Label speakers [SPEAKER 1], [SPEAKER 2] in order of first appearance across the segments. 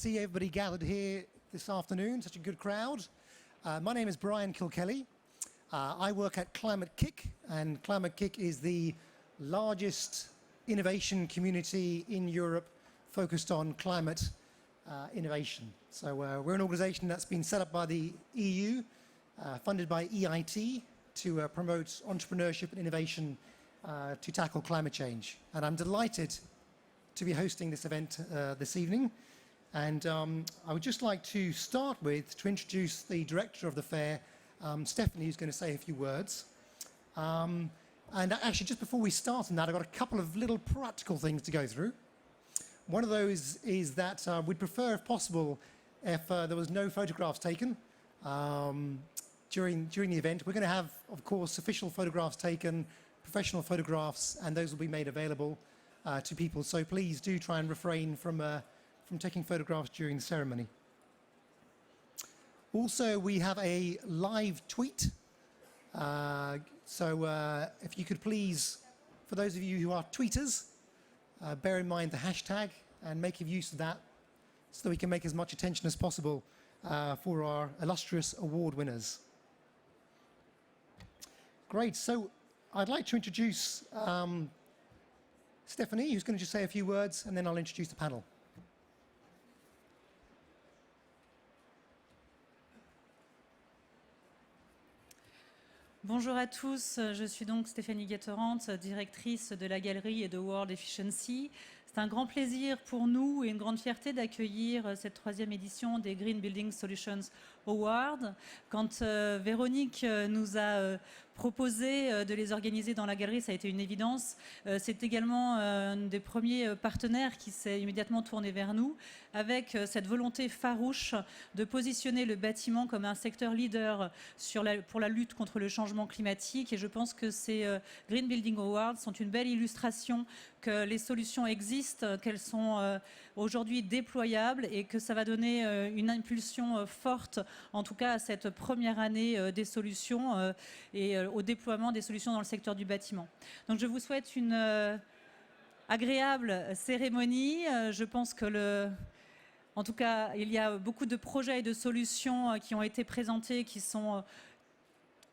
[SPEAKER 1] see everybody gathered here this afternoon, such a good crowd. My name is Brian Kilkelly. I work at Climate Kick, and Climate Kick is the largest innovation community in Europe focused on climate innovation. So we're an organization that's been set up by the EU, funded by EIT, to promote entrepreneurship and innovation to tackle climate change. And I'm delighted to be hosting this event this evening. And I would just like to start with to introduce the director of the fair, Stephanie, who's going to say a few words. And actually, just before we start on that, I've got a couple of little practical things to go through. One of those is that we'd prefer, if possible, if there was no photographs taken during the event. We're going to have, of course, official photographs taken, professional photographs, and those will be made available to people. So please do try and refrain from taking photographs during the ceremony. Also, we have a live tweet. So if you could please, for those of you who are tweeters, bear in mind the hashtag and make use of that so that we can make as much attention as possible for our illustrious award winners. Great, so I'd like to introduce Stephanie, who's going to just say a few words, and then I'll introduce the panel.
[SPEAKER 2] Bonjour à tous, je suis donc Stéphanie Guetterant, directrice de la galerie et de World Efficiency. C'est un grand plaisir pour nous et une grande fierté d'accueillir cette 3e édition des Green Building Solutions Awards. Quand Véronique nous a proposé de les organiser dans la galerie, ça a été une évidence. C'est également un des premiers partenaires qui s'est immédiatement tourné vers nous avec cette volonté farouche de positionner le bâtiment comme un secteur leader pour la lutte contre le changement climatique. Et je pense que ces Green Building Awards sont une belle illustration que les solutions existent, qu'elles sont aujourd'hui déployables et que ça va donner une impulsion forte, en tout cas à cette première année des solutions et au déploiement des solutions dans le secteur du bâtiment. Donc je vous souhaite une agréable cérémonie. Je pense que en tout cas, il y a beaucoup de projets et de solutions qui ont été présentés qui sont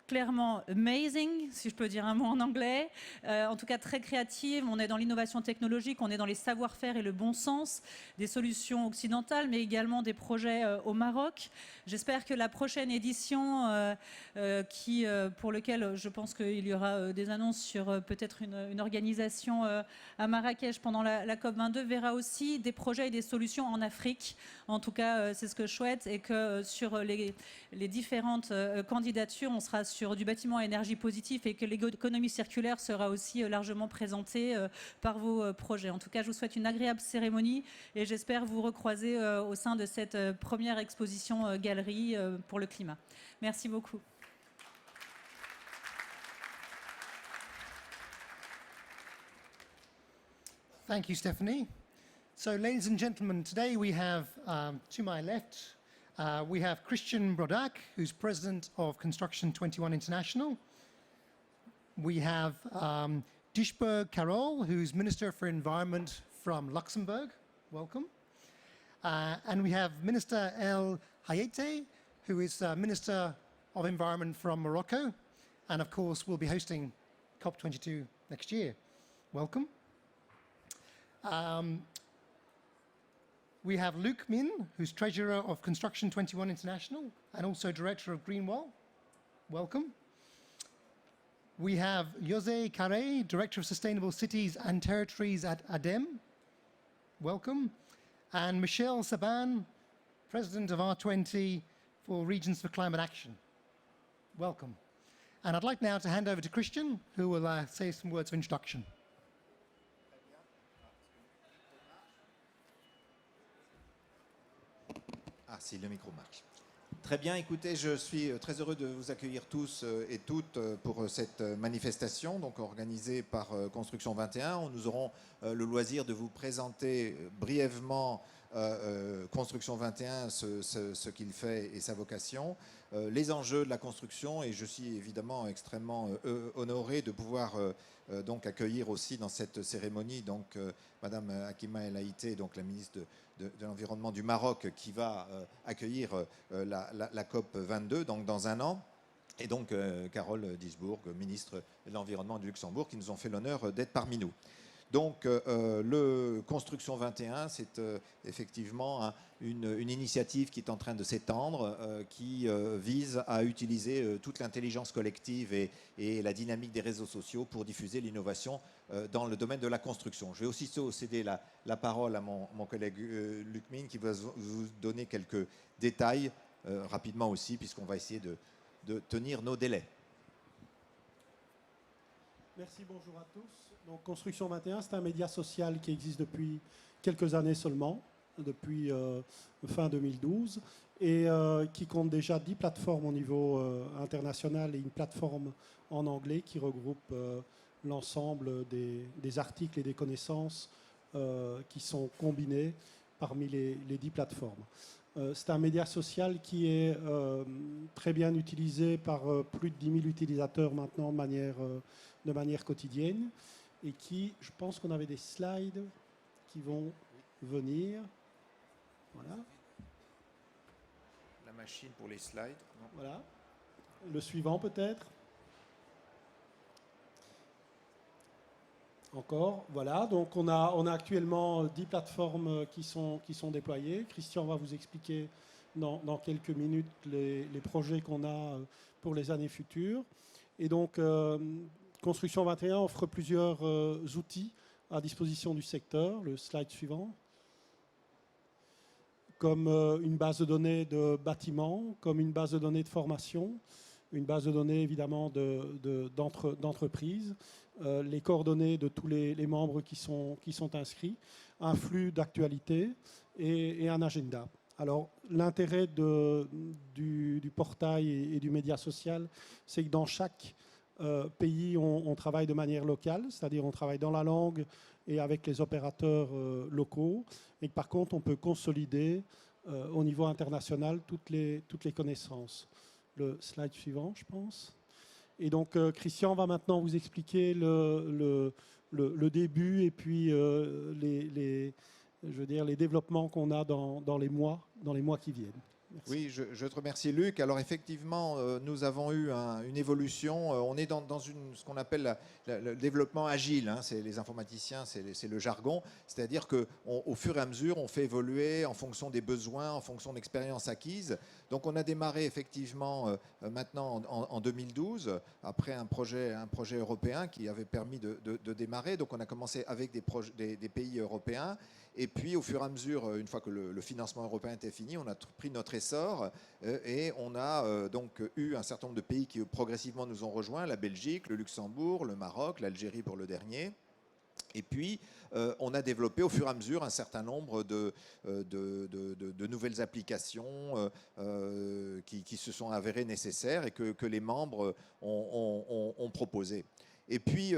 [SPEAKER 2] clairement amazing, si je peux dire un mot en anglais, en tout cas très créative. On est dans l'innovation technologique, on est dans les savoir-faire et le bon sens, des solutions occidentales, mais également des projets au Maroc. J'espère que la prochaine édition, pour laquelle je pense qu'il y aura des annonces sur peut-être une organisation à Marrakech pendant la COP22, verra aussi des projets et des solutions en Afrique. En tout cas, c'est ce que je souhaite, et que sur les différentes candidatures, on sera sur du bâtiment à énergie positive et que l'économie circulaire sera aussi largement présentée par vos projets. En tout cas, je vous souhaite une agréable cérémonie et j'espère vous recroiser au sein de cette première exposition galerie pour le climat. Merci beaucoup.
[SPEAKER 1] Thank you, Stephanie. So, ladies and gentlemen, today we have, to my left, we have Christian Brodak, who's president of Construction 21 International. We have Dishberg Carol, who's Minister for Environment from Luxembourg. Welcome. And we have Minister El Hayete, who is Minister of Environment from Morocco. And of course, we'll be hosting COP22 next year. Welcome. We have Luc Min, who's Treasurer of Construction 21 International and also Director of Greenwall. Welcome. We have José Carré, Director of Sustainable Cities and Territories at ADEME. Welcome. And Michelle Saban, President of R20 for Regions for Climate Action. Welcome. And I'd like now to hand over to Christian, who will say some words of introduction.
[SPEAKER 3] Ah, si le micro marche. Très bien, écoutez, je suis très heureux de vous accueillir tous et toutes pour cette manifestation donc organisée par Construction 21. Nous aurons le loisir de vous présenter brièvement Construction 21, ce qu'il fait et sa vocation, les enjeux de la construction, et je suis évidemment extrêmement honoré de pouvoir donc accueillir aussi dans cette cérémonie donc Madame Hakima El Haïté, donc la ministre de l'Environnement du Maroc, qui va accueillir la COP 22 donc dans un an. Et donc Carole Diesbourg, ministre de l'Environnement du Luxembourg, qui nous ont fait l'honneur d'être parmi nous. Donc le Construction 21, c'est effectivement une initiative qui est en train de s'étendre, qui vise à utiliser toute l'intelligence collective et la dynamique des réseaux sociaux pour diffuser l'innovation dans le domaine de la construction. Je vais aussitôt céder la parole à mon collègue Luc Mine, qui va vous donner quelques détails rapidement aussi, puisqu'on va essayer de tenir nos délais.
[SPEAKER 4] Merci, bonjour à tous. Donc, Construction 21, c'est un média social qui existe depuis quelques années seulement, depuis fin 2012, et qui compte déjà 10 plateformes au niveau international et une plateforme en anglais qui regroupe l'ensemble des articles et des connaissances qui sont combinés parmi les 10 plateformes. C'est un média social qui est très bien utilisé par plus de 10 000 utilisateurs maintenant de manière quotidienne, et qui, je pense qu'on avait des slides qui vont venir. Voilà.
[SPEAKER 3] La machine pour les slides. Non.
[SPEAKER 4] Voilà. Le suivant peut-être. Encore, voilà. Donc on a actuellement 10 plateformes qui sont déployées. Christian va vous expliquer dans quelques minutes les projets qu'on a pour les années futures. Et donc Construction 21 offre plusieurs outils à disposition du secteur. Le slide suivant. Comme une base de données de bâtiments, comme une base de données de formation, une base de données évidemment d'entreprises, les coordonnées de tous les membres qui sont inscrits, un flux d'actualité et un agenda. Alors l'intérêt du portail et du média social, c'est que dans chaque pays, on travaille de manière locale, c'est-à-dire on travaille dans la langue et avec les opérateurs locaux, et que par contre on peut consolider au niveau international toutes les connaissances. Le slide suivant, je pense. Et donc Christian va maintenant vous expliquer le début et puis les développements qu'on a dans les mois qui viennent. Merci.
[SPEAKER 3] Oui, je te remercie Luc. Alors effectivement, nous avons eu une évolution. On est dans ce qu'on appelle le développement agile. Hein. C'est les informaticiens, c'est le jargon. C'est-à-dire qu'au fur et à mesure, on fait évoluer en fonction des besoins, en fonction d'expériences acquises. Donc on a démarré effectivement maintenant en 2012, après un projet européen qui avait permis de démarrer. Donc on a commencé avec des pays européens. Et puis, au fur et à mesure, une fois que le financement européen était fini, on a pris notre essor et on a donc eu un certain nombre de pays qui progressivement nous ont rejoints, la Belgique, le Luxembourg, le Maroc, l'Algérie pour le dernier. Et puis, on a développé au fur et à mesure un certain nombre de nouvelles applications qui se sont avérées nécessaires et que les membres ont proposées. Et puis,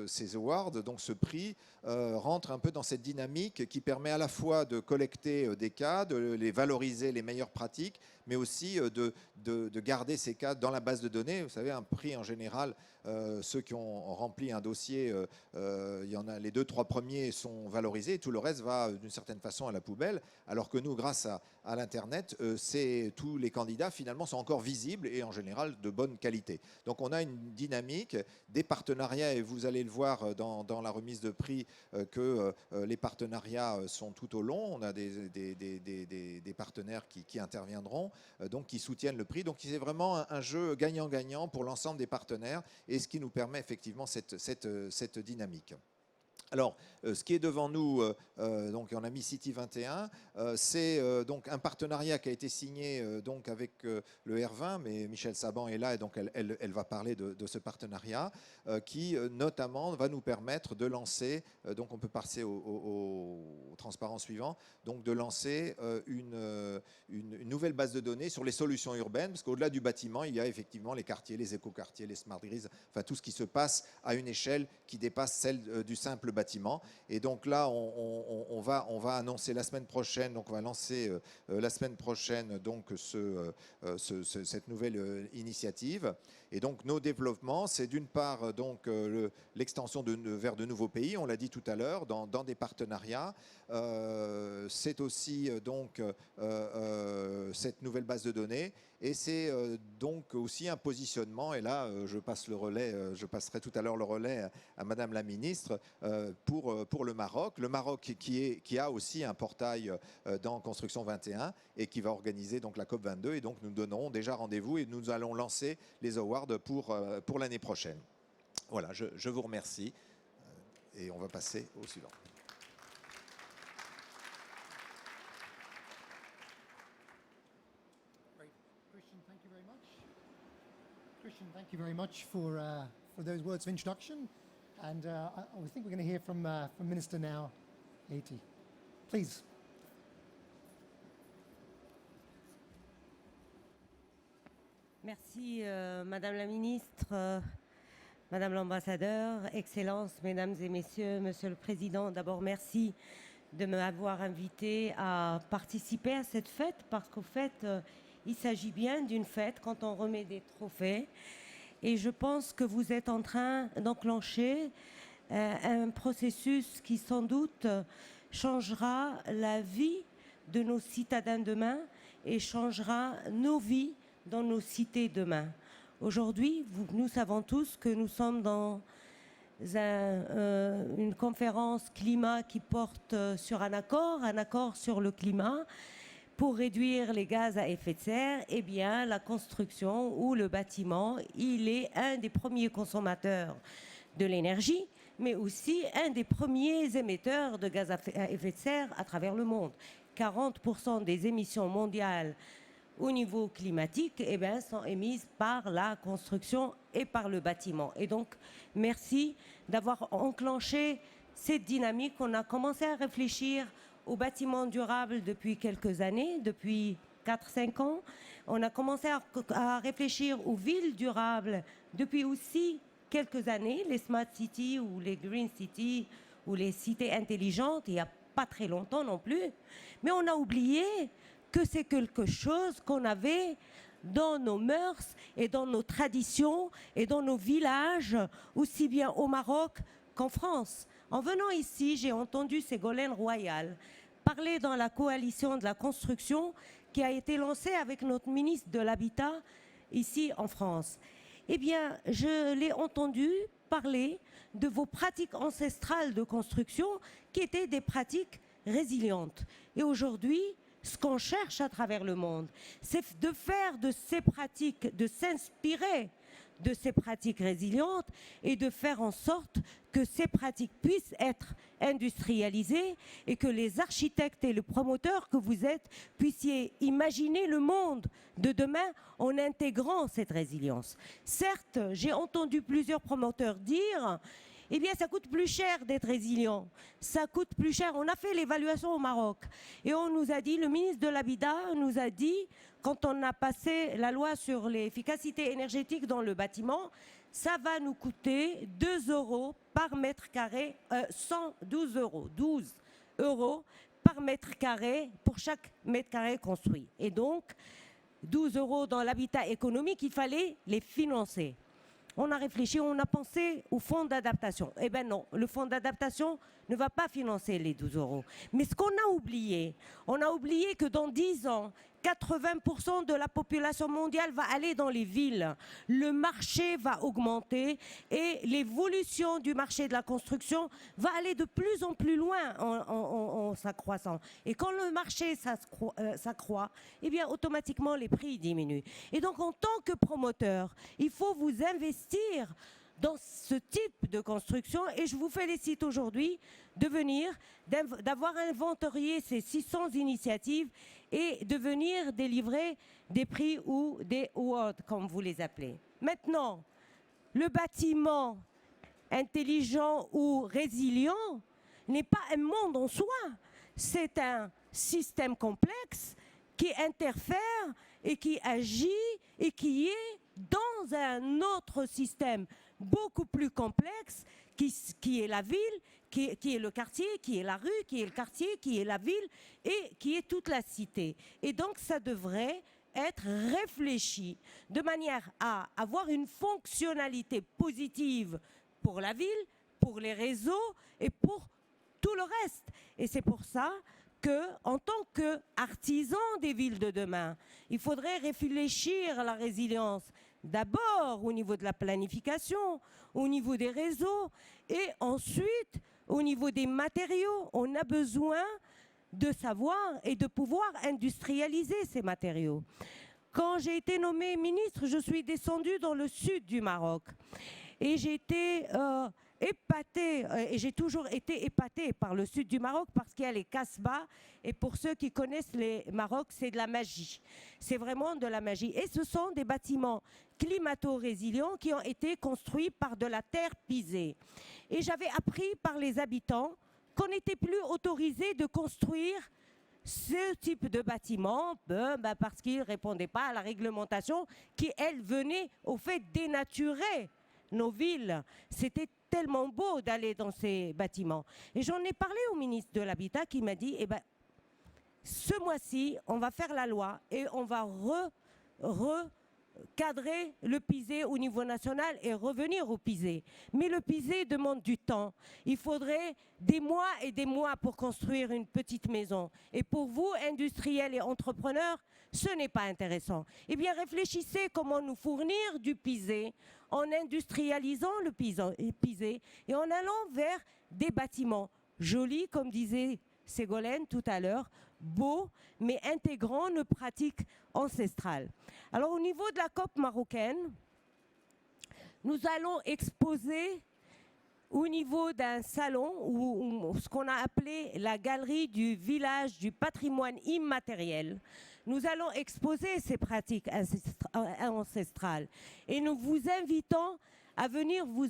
[SPEAKER 3] ces awards, donc ce prix, rentre un peu dans cette dynamique qui permet à la fois de collecter des cas, de les valoriser, les meilleures pratiques, mais aussi de garder ces cas dans la base de données. Vous savez, un prix en général, ceux qui ont rempli un dossier, il y en a, les 2-3 premiers sont valorisés, tout le reste va d'une certaine façon à la poubelle, alors que nous, grâce à l'Internet, tous les candidats finalement sont encore visibles et en général de bonne qualité. Donc on a une dynamique, des partenariats, et vous allez le voir dans la remise de prix que les partenariats sont tout au long. On a des partenaires qui interviendront, donc qui soutiennent le prix. Donc c'est vraiment un jeu gagnant-gagnant pour l'ensemble des partenaires et ce qui nous permet effectivement cette dynamique. Alors, ce qui est devant nous, donc on a mis City 21, c'est donc un partenariat qui a été signé donc avec le R20, mais Michel Saban est là et donc elle va parler de ce partenariat qui notamment va nous permettre de lancer, donc on peut passer au transparent suivant, donc de lancer une nouvelle base de données sur les solutions urbaines, parce qu'au-delà du bâtiment, il y a effectivement les quartiers, les écoquartiers, les smart grids, enfin tout ce qui se passe à une échelle qui dépasse celle du simple bâtiment. bâtiment. Et donc là, on va annoncer la semaine prochaine, donc on va lancer la semaine prochaine donc cette nouvelle initiative. Et donc nos développements, c'est d'une part donc l'extension vers de nouveaux pays, on l'a dit tout à l'heure, dans des partenariats. C'est aussi donc cette nouvelle base de données, et c'est donc aussi un positionnement. Et là, je passerai tout à l'heure le relais à Madame la Ministre pour le Maroc. Le Maroc qui a aussi un portail dans Construction 21 et qui va organiser donc la COP 22. Et donc nous donnerons déjà rendez-vous et nous allons lancer les awards pour l'année prochaine. Voilà, je vous remercie et on va passer au suivant.
[SPEAKER 1] Christian, thank you very much for those words of introduction. And I think we're going to hear from Minister now, Haiti. Please.
[SPEAKER 5] Merci, Madame la Ministre, Madame l'Ambassadeur, Excellences, Mesdames et Messieurs, Monsieur le Président. D'abord, merci de m'avoir invité à participer à cette fête, parce qu'au fait, il s'agit bien d'une fête quand on remet des trophées. Et je pense que vous êtes en train d'enclencher un processus qui sans doute changera la vie de nos citadins demain et changera nos vies dans nos cités demain. Aujourd'hui, nous savons tous que nous sommes dans une conférence climat qui porte sur un accord sur le climat pour réduire les gaz à effet de serre. Eh bien, la construction ou le bâtiment, il est un des premiers consommateurs de l'énergie, mais aussi un des premiers émetteurs de gaz à effet de serre à travers le monde. 40% des émissions mondiales au niveau climatique sont émises par la construction et par le bâtiment. Et donc, merci d'avoir enclenché cette dynamique. On a commencé à réfléchir au bâtiment durable depuis quelques années, depuis 4-5 ans. On a commencé à réfléchir aux villes durables depuis aussi quelques années, les smart cities ou les green cities ou les cités intelligentes, il n'y a pas très longtemps non plus. Mais on a oublié que c'est quelque chose qu'on avait dans nos mœurs et dans nos traditions et dans nos villages, aussi bien au Maroc qu'en France. En venant ici, j'ai entendu Ségolène Royal parler dans la coalition de la construction qui a été lancée avec notre ministre de l'Habitat ici en France. Eh bien, je l'ai entendu parler de vos pratiques ancestrales de construction qui étaient des pratiques résilientes. Et aujourd'hui, ce qu'on cherche à travers le monde, c'est de faire de ces pratiques, de s'inspirer de ces pratiques résilientes et de faire en sorte que ces pratiques puissent être industrialisées et que les architectes et les promoteurs que vous êtes puissiez imaginer le monde de demain en intégrant cette résilience. Certes, j'ai entendu plusieurs promoteurs dire eh bien, ça coûte plus cher d'être résilient. Ça coûte plus cher. On a fait l'évaluation au Maroc. Et on nous a dit, le ministre de l'Habitat nous a dit, quand on a passé la loi sur l'efficacité énergétique dans le bâtiment, ça va nous coûter 2 euros par mètre carré, 112 euros, 12 euros par mètre carré pour chaque mètre carré construit. Et donc, 12 euros dans l'habitat économique, il fallait les financer. On a réfléchi, on a pensé au fonds d'adaptation. Eh bien non, le fonds d'adaptation ne va pas financer les 12 euros. Mais ce qu'on a oublié, on a oublié que dans 10 ans, 80% de la population mondiale va aller dans les villes. Le marché va augmenter et l'évolution du marché de la construction va aller de plus en plus loin en s'accroissant. Et quand le marché s'accroît, eh bien automatiquement les prix diminuent. Et donc en tant que promoteur, il faut vous investir dans ce type de construction et je vous félicite aujourd'hui d'avoir inventorié ces 600 initiatives et de venir délivrer des prix ou des awards, comme vous les appelez. Maintenant, le bâtiment intelligent ou résilient n'est pas un monde en soi. C'est un système complexe qui interfère et qui agit et qui est dans un autre système beaucoup plus complexe qui est la ville, qui est le quartier, qui est la rue, qui est le quartier, qui est la ville et qui est toute la cité. Et donc ça devrait être réfléchi de manière à avoir une fonctionnalité positive pour la ville, pour les réseaux et pour tout le reste. Et c'est pour ça que, en tant qu'artisan des villes de demain, il faudrait réfléchir à la résilience d'abord au niveau de la planification, au niveau des réseaux et ensuite au niveau des matériaux. On a besoin de savoir et de pouvoir industrialiser ces matériaux. Quand j'ai été nommée ministre, je suis descendue dans le sud du Maroc et j'ai été épatée, et j'ai toujours été épatée par le sud du Maroc parce qu'il y a les Casbah, et pour ceux qui connaissent les Maroc, c'est de la magie. C'est vraiment de la magie. Et ce sont des bâtiments climato-résilients qui ont été construits par de la terre pisée. Et j'avais appris par les habitants qu'on n'était plus autorisé de construire ce type de bâtiment parce qu'ils ne répondaient pas à la réglementation qui, elle, venait au fait dénaturer nos villes. C'était tellement beau d'aller dans ces bâtiments. Et j'en ai parlé au ministre de l'Habitat qui m'a dit, ce mois-ci, on va faire la loi et on va recadrer le pisé au niveau national et revenir au pisé. Mais le pisé demande du temps. Il faudrait des mois et des mois pour construire une petite maison. Et pour vous, industriels et entrepreneurs, ce n'est pas intéressant. Eh bien, réfléchissez comment nous fournir du pisé en industrialisant le pisé et en allant vers des bâtiments jolis, comme disait Ségolène tout à l'heure, beaux, mais intégrant nos pratiques ancestrales. Alors, au niveau de la COP marocaine, nous allons exposer au niveau d'un salon, ou ce qu'on a appelé la galerie du village du patrimoine immatériel. Nous allons exposer ces pratiques ancestrales et nous vous invitons à venir vous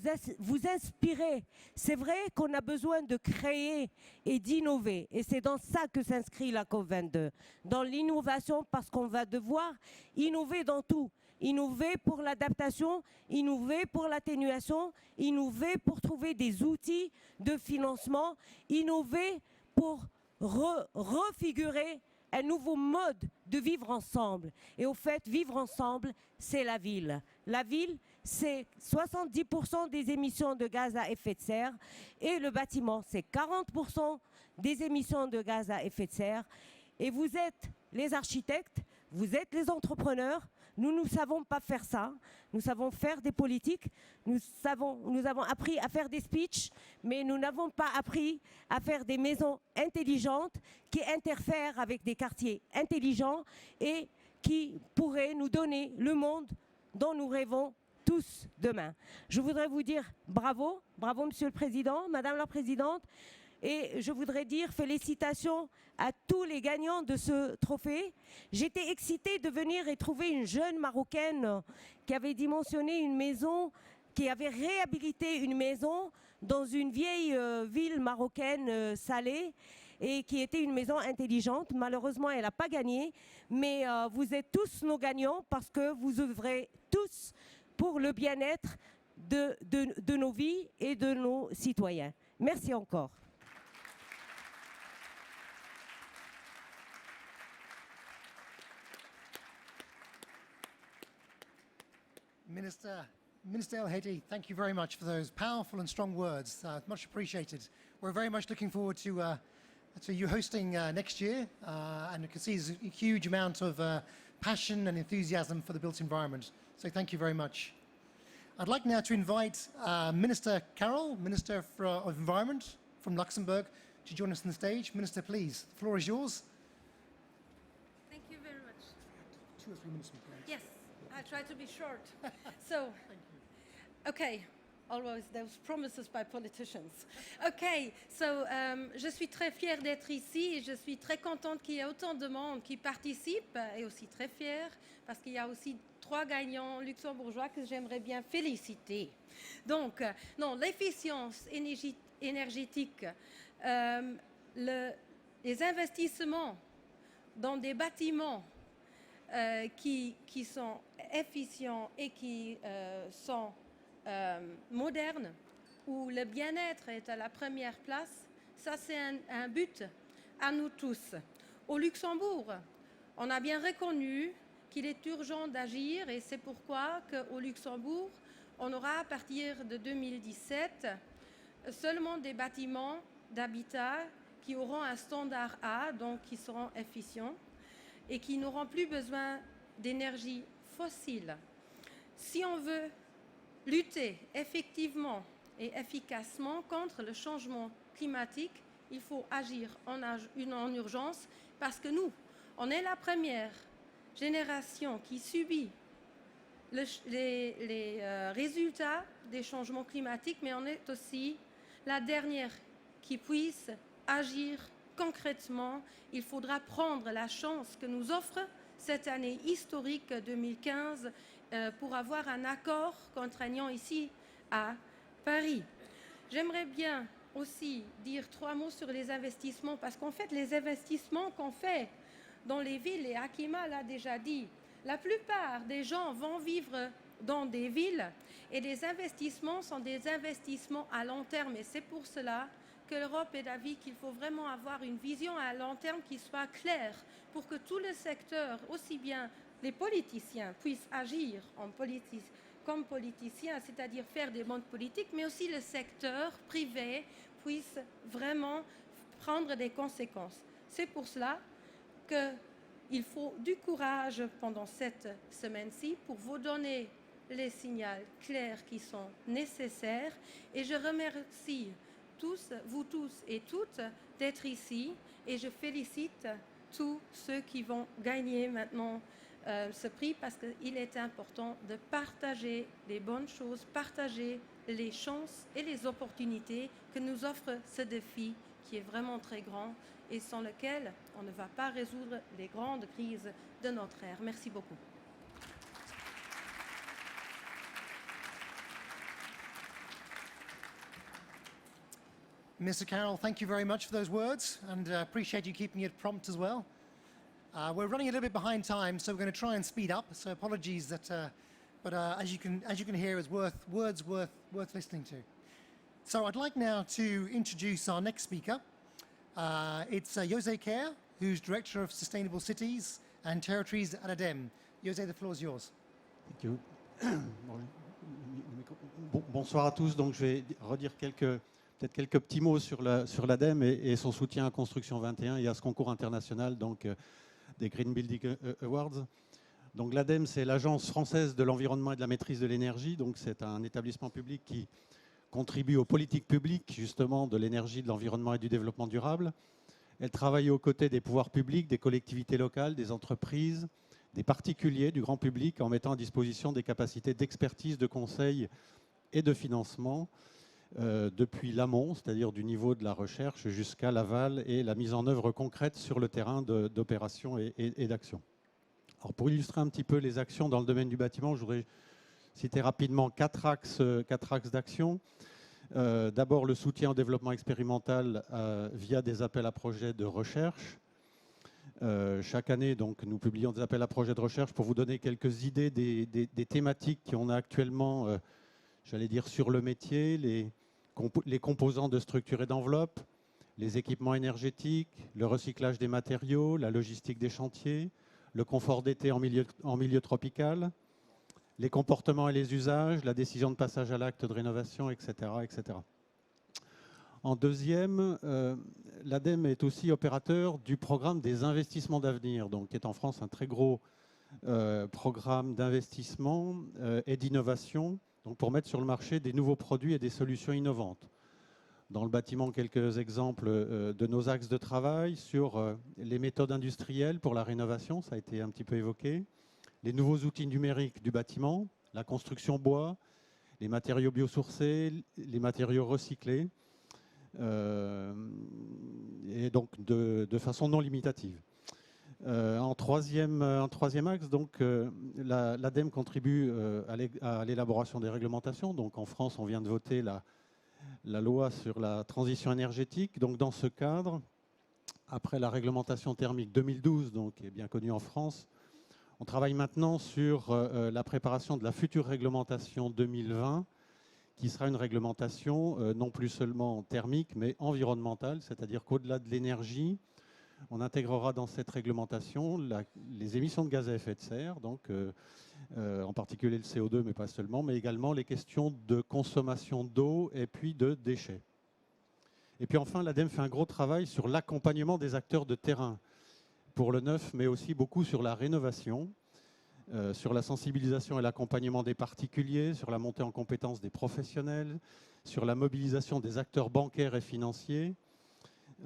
[SPEAKER 5] inspirer. C'est vrai qu'on a besoin de créer et d'innover. Et c'est dans ça que s'inscrit la COP22. Dans l'innovation, parce qu'on va devoir innover dans tout. Innover pour l'adaptation, innover pour l'atténuation, innover pour trouver des outils de financement, innover pour refigurer un nouveau mode de vivre ensemble. Et au fait, vivre ensemble, c'est la ville. La ville, c'est 70% des émissions de gaz à effet de serre et le bâtiment, c'est 40% des émissions de gaz à effet de serre. Et vous êtes les architectes, vous êtes les entrepreneurs. Nous ne savons pas faire ça. Nous savons faire des politiques. Nous avons appris à faire des speeches, mais nous n'avons pas appris à faire des maisons intelligentes qui interfèrent avec des quartiers intelligents et qui pourraient nous donner le monde dont nous rêvons tous demain. Je voudrais vous dire bravo, bravo Monsieur le Président, Madame la Présidente, et je voudrais dire félicitations à tous les gagnants de ce trophée. J'étais excitée de venir et trouver une jeune Marocaine qui avait dimensionné une maison, qui avait réhabilité une maison dans une vieille ville marocaine Salé, et qui était une maison intelligente. Malheureusement, elle n'a pas gagné, mais vous êtes tous nos gagnants parce que vous œuvrez tous pour le bien-être de nos vies et de nos citoyens. Merci encore.
[SPEAKER 1] Minister El Hadi, thank you very much for those powerful and strong words. Much appreciated. We're very much looking forward to you hosting next year, and you can see there's a huge amount of passion and enthusiasm for the built environment. So thank you very much. I'd like now to invite Minister Carroll, Minister of Environment from Luxembourg, to join us on the stage. Minister, please, the floor is yours.
[SPEAKER 6] Thank you very much.
[SPEAKER 1] 2 or 3 minutes, please.
[SPEAKER 6] Yes, I'll try to be short. So, okay, always those promises by politicians. Okay, so je suis très fière d'être ici et je suis très contente qu'il y ait autant de monde qui participe et aussi très fière parce qu'il y a aussi 3 gagnants luxembourgeois que j'aimerais bien féliciter. Donc, non, l'efficience énergétique, les investissements dans des bâtiments qui sont efficients et qui sont modernes où le bien-être est à la première place, ça c'est un but à nous tous. Au Luxembourg, on a bien reconnu qu'il est urgent d'agir et c'est pourquoi qu'au Luxembourg, on aura à partir de 2017 seulement des bâtiments d'habitat qui auront un standard A, donc qui seront efficients et qui n'auront plus besoin d'énergie fossile. Si on veut lutter effectivement et efficacement contre le changement climatique, il faut agir en urgence parce que nous, on est la première génération qui subit les résultats des changements climatiques, mais on est aussi la dernière qui puisse agir concrètement. Il faudra prendre la chance que nous offre cette année historique 2015 pour avoir un accord contraignant ici à Paris. J'aimerais bien aussi dire 3 mots sur les investissements, parce qu'en fait, les investissements qu'on fait dans les villes, et Akima l'a déjà dit, la plupart des gens vont vivre dans des villes et les investissements sont des investissements à long terme. Et c'est pour cela que l'Europe est d'avis qu'il faut vraiment avoir une vision à long terme qui soit claire pour que tout le secteur, aussi bien les politiciens, puissent agir comme politiciens, c'est-à-dire faire des bonnes politiques, mais aussi le secteur privé puisse vraiment prendre des conséquences. C'est pour cela qu'il faut du courage pendant cette semaine-ci pour vous donner les signaux clairs qui sont nécessaires. Et je remercie vous tous et toutes d'être ici et je félicite tous ceux qui vont gagner maintenant ce prix parce qu'il est important de partager les bonnes choses, partager les chances et les opportunités que nous offre ce défi qui est vraiment très grand et sans lequel on ne va pas résoudre les grandes crises de notre ère. Merci beaucoup.
[SPEAKER 1] Mr. Carroll, thank you very much for those words and appreciate you keeping it prompt as well. We're running a little bit behind time, so we're going to try and speed up. So apologies that, but as you can hear, it's words worth listening to. So I'd like now to introduce our next speaker. It's José Kerr, who's Director of Sustainable Cities and Territories at ADEME. José, the floor is yours.
[SPEAKER 7] Thank you. Bonsoir à tous. Donc je vais redire peut-être quelques petits mots sur l'ADEME et son soutien à Construction 21 et à ce concours international donc, des Green Building Awards. Donc l'ADEME, c'est l'Agence française de l'environnement et de la maîtrise de l'énergie. Donc c'est un établissement public qui contribue aux politiques publiques justement de l'énergie, de l'environnement et du développement durable. Elle travaille aux côtés des pouvoirs publics, des collectivités locales, des entreprises, des particuliers, du grand public, en mettant à disposition des capacités d'expertise, de conseil et de financement depuis l'amont, c'est-à-dire du niveau de la recherche jusqu'à l'aval et la mise en œuvre concrète sur le terrain d'opération et d'action. Alors pour illustrer un petit peu les actions dans le domaine du bâtiment, je voudrais citer rapidement quatre axes d'action. D'abord le soutien au développement expérimental via des appels à projets de recherche. Chaque année, donc, nous publions des appels à projets de recherche pour vous donner quelques idées des thématiques qu'on a actuellement, j'allais dire, sur le métier, les composants de structure et d'enveloppe, les équipements énergétiques, le recyclage des matériaux, la logistique des chantiers, le confort d'été en milieu tropical, les comportements et les usages, la décision de passage à l'acte de rénovation, etc. etc. En deuxième, l'ADEME est aussi opérateur du programme des investissements d'avenir, donc qui est en France un très gros programme d'investissement et d'innovation, donc pour mettre sur le marché des nouveaux produits et des solutions innovantes. Dans le bâtiment, quelques exemples de nos axes de travail sur les méthodes industrielles pour la rénovation, ça a été un petit peu évoqué, les nouveaux outils numériques du bâtiment, la construction bois, les matériaux biosourcés, les matériaux recyclés, et donc de façon non limitative. En troisième axe, donc, l'ADEME contribue à l'élaboration des réglementations. Donc, en France, on vient de voter la loi sur la transition énergétique. Donc, dans ce cadre, après la réglementation thermique 2012, donc, qui est bien connue en France, on travaille maintenant sur la préparation de la future réglementation 2020, qui sera une réglementation non plus seulement thermique, mais environnementale, c'est-à-dire qu'au-delà de l'énergie, on intégrera dans cette réglementation les émissions de gaz à effet de serre, donc en particulier le CO2, mais pas seulement, mais également les questions de consommation d'eau et puis de déchets. Et puis enfin, l'ADEME fait un gros travail sur l'accompagnement des acteurs de terrain pour le neuf, mais aussi beaucoup sur la rénovation, sur la sensibilisation et l'accompagnement des particuliers, sur la montée en compétences des professionnels, sur la mobilisation des acteurs bancaires et financiers,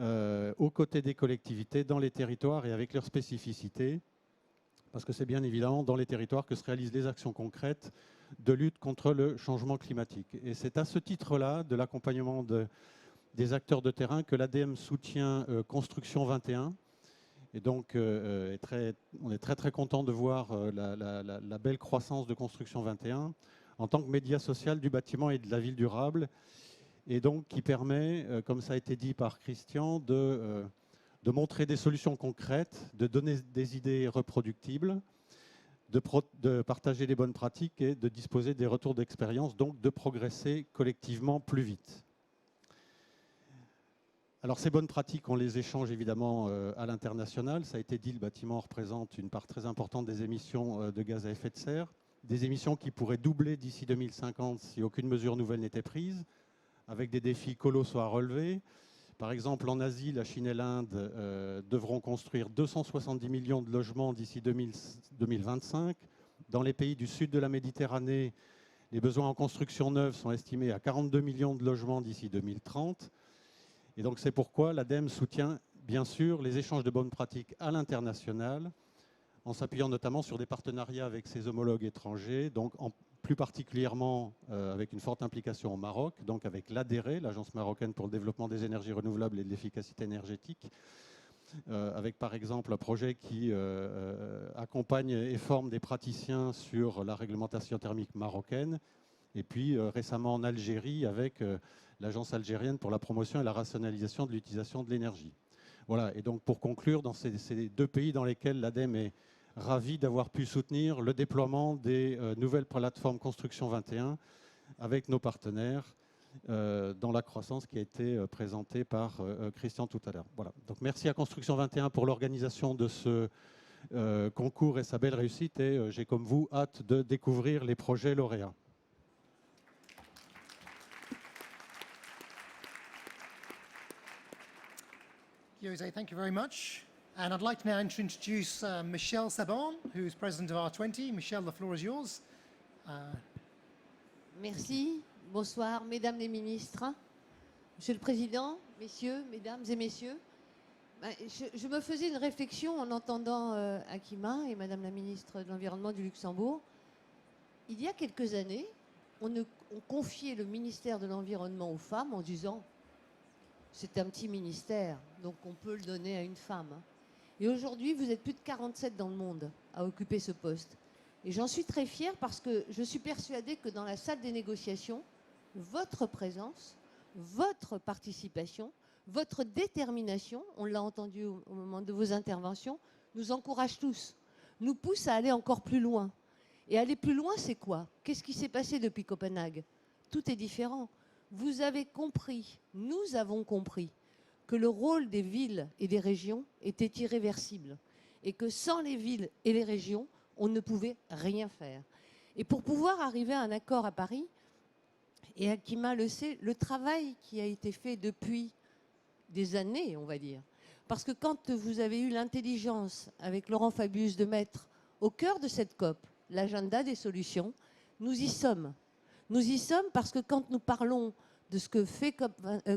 [SPEAKER 7] aux côtés des collectivités, dans les territoires et avec leurs spécificités, parce que c'est bien évidemment dans les territoires que se réalisent les actions concrètes de lutte contre le changement climatique. Et c'est à ce titre-là, de l'accompagnement des acteurs de terrain, que l'ADEME soutient Construction 21. Et donc, on est très content de voir la belle croissance de Construction 21 en tant que média social du bâtiment et de la ville durable, et donc qui permet, comme ça a été dit par Christian, de montrer des solutions concrètes, de donner des idées reproductibles, de partager les bonnes pratiques et de disposer des retours d'expérience, donc de progresser collectivement plus vite. Alors ces bonnes pratiques, on les échange évidemment à l'international. Ça a été dit, le bâtiment représente une part très importante des émissions de gaz à effet de serre, des émissions qui pourraient doubler d'ici 2050 si aucune mesure nouvelle n'était prise, avec des défis colossaux à relever. Par exemple, en Asie, la Chine et l'Inde devront construire 270 millions de logements d'ici 2025. Dans les pays du sud de la Méditerranée, les besoins en construction neuve sont estimés à 42 millions de logements d'ici 2030. Et donc c'est pourquoi l'ADEME soutient bien sûr les échanges de bonnes pratiques à l'international, en s'appuyant notamment sur des partenariats avec ses homologues étrangers, donc plus particulièrement avec une forte implication au Maroc, donc avec l'ADERE, l'Agence marocaine pour le développement des énergies renouvelables et de l'efficacité énergétique, avec par exemple un projet qui accompagne et forme des praticiens sur la réglementation thermique marocaine, et puis récemment en Algérie avec l'Agence algérienne pour la promotion et la rationalisation de l'utilisation de l'énergie. Voilà, et donc pour conclure, dans ces deux pays dans lesquels l'ADEME est ravi d'avoir pu soutenir le déploiement des nouvelles plateformes Construction 21 avec nos partenaires dans la croissance qui a été présentée par Christian tout à l'heure. Voilà. Donc merci à Construction 21 pour l'organisation de ce concours et sa belle réussite, et j'ai comme vous hâte de découvrir les projets lauréats.
[SPEAKER 1] Jose, thank you very much. And I'd like now to introduce Michelle Saban, who's president of R20. Michelle, the floor is yours.
[SPEAKER 8] Merci. Bonsoir, mesdames les ministres. Monsieur le Président, messieurs, mesdames et messieurs. Je me faisais une réflexion en entendant Akima et madame la ministre de l'Environnement du Luxembourg. Il y a quelques années, on confiait le ministère de l'Environnement aux femmes en disant c'est un petit ministère, donc on peut le donner à une femme. Et aujourd'hui, vous êtes plus de 47 dans le monde à occuper ce poste. Et j'en suis très fière parce que je suis persuadée que dans la salle des négociations, votre présence, votre participation, votre détermination, on l'a entendu au moment de vos interventions, nous encourage tous, nous pousse à aller encore plus loin. Et aller plus loin, c'est quoi? Qu'est-ce qui s'est passé depuis Copenhague? Tout est différent. Vous avez compris, nous avons compris, que le rôle des villes et des régions était irréversible et que sans les villes et les régions, on ne pouvait rien faire. Et pour pouvoir arriver à un accord à Paris, et Akima le sait, le travail qui a été fait depuis des années, on va dire, parce que quand vous avez eu l'intelligence avec Laurent Fabius de mettre au cœur de cette COP l'agenda des solutions, nous y sommes. Nous y sommes parce que quand nous parlons de ce que fait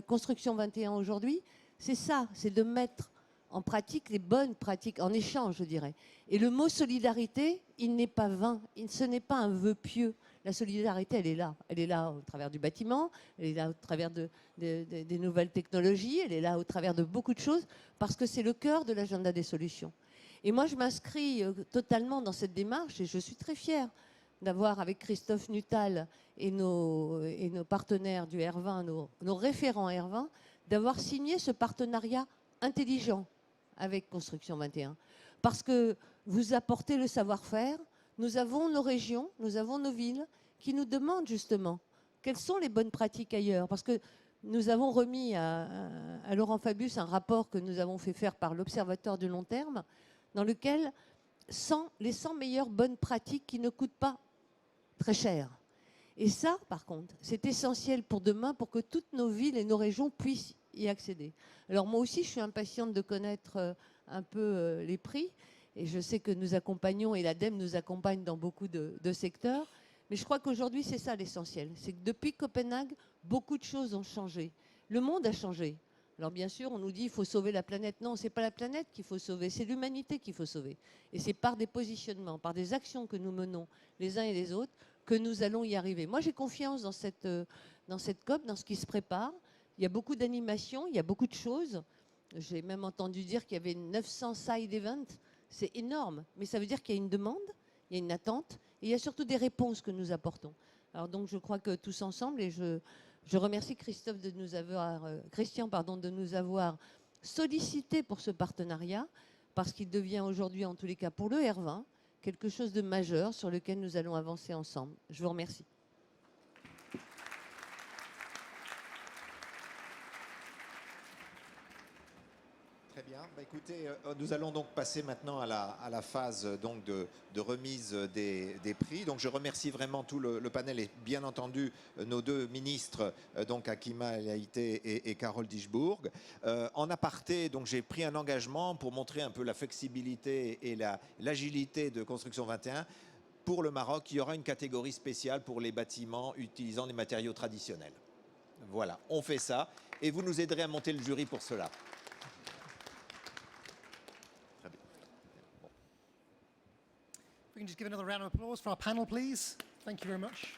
[SPEAKER 8] Construction 21 aujourd'hui, c'est ça, c'est de mettre en pratique les bonnes pratiques, en échange, je dirais. Et le mot solidarité, il n'est pas vain, ce n'est pas un vœu pieux. La solidarité, elle est là. Elle est là au travers du bâtiment, elle est là au travers des nouvelles technologies, elle est là au travers de beaucoup de choses, parce que c'est le cœur de l'agenda des solutions. Et moi, je m'inscris totalement dans cette démarche, et je suis très fière d'avoir avec Christophe Nuttall et nos partenaires du R20, nos référents R20, d'avoir signé ce partenariat intelligent avec Construction 21. Parce que vous apportez le savoir-faire, nous avons nos régions, nous avons nos villes qui nous demandent justement quelles sont les bonnes pratiques ailleurs? Parce que nous avons remis à Laurent Fabius un rapport que nous avons fait faire par l'Observatoire du long terme, dans lequel les 100 meilleures bonnes pratiques qui ne coûtent pas très cher. Et ça, par contre, c'est essentiel pour demain, pour que toutes nos villes et nos régions puissent y accéder. Alors moi aussi, je suis impatiente de connaître un peu les prix, et je sais que nous accompagnons, et l'ADEME nous accompagne dans beaucoup de secteurs, mais je crois qu'aujourd'hui, c'est ça l'essentiel. C'est que depuis Copenhague, beaucoup de choses ont changé. Le monde a changé. Alors bien sûr, on nous dit qu'il faut sauver la planète. Non, ce n'est pas la planète qu'il faut sauver, c'est l'humanité qu'il faut sauver. Et c'est par des positionnements, par des actions que nous menons les uns et les autres, que nous allons y arriver. Moi, j'ai confiance dans cette COP, dans ce qui se prépare. Il y a beaucoup d'animations, il y a beaucoup de choses. J'ai même entendu dire qu'il y avait 900 side events. C'est énorme, mais ça veut dire qu'il y a une demande, il y a une attente, et il y a surtout des réponses que nous apportons. Alors donc, je crois que tous ensemble, et je remercie Christian de nous avoir sollicité pour ce partenariat, parce qu'il devient aujourd'hui, en tous les cas pour le R20, quelque chose de majeur sur lequel nous allons avancer ensemble. Je vous remercie.
[SPEAKER 3] Très bien. Bah, écoutez, nous allons donc passer maintenant à la phase donc de remise des prix. Donc je remercie vraiment tout le panel et bien entendu nos deux ministres, donc Akima Eliaïté et Carole Dichbourg. En aparté, donc j'ai pris un engagement pour montrer un peu la flexibilité et l'agilité de Construction 21. Pour le Maroc, il y aura une catégorie spéciale pour les bâtiments utilisant des matériaux traditionnels. Voilà, on fait ça et vous nous aiderez à monter le jury pour cela.
[SPEAKER 1] We can just give another round of applause for our panel, please. Thank you very much.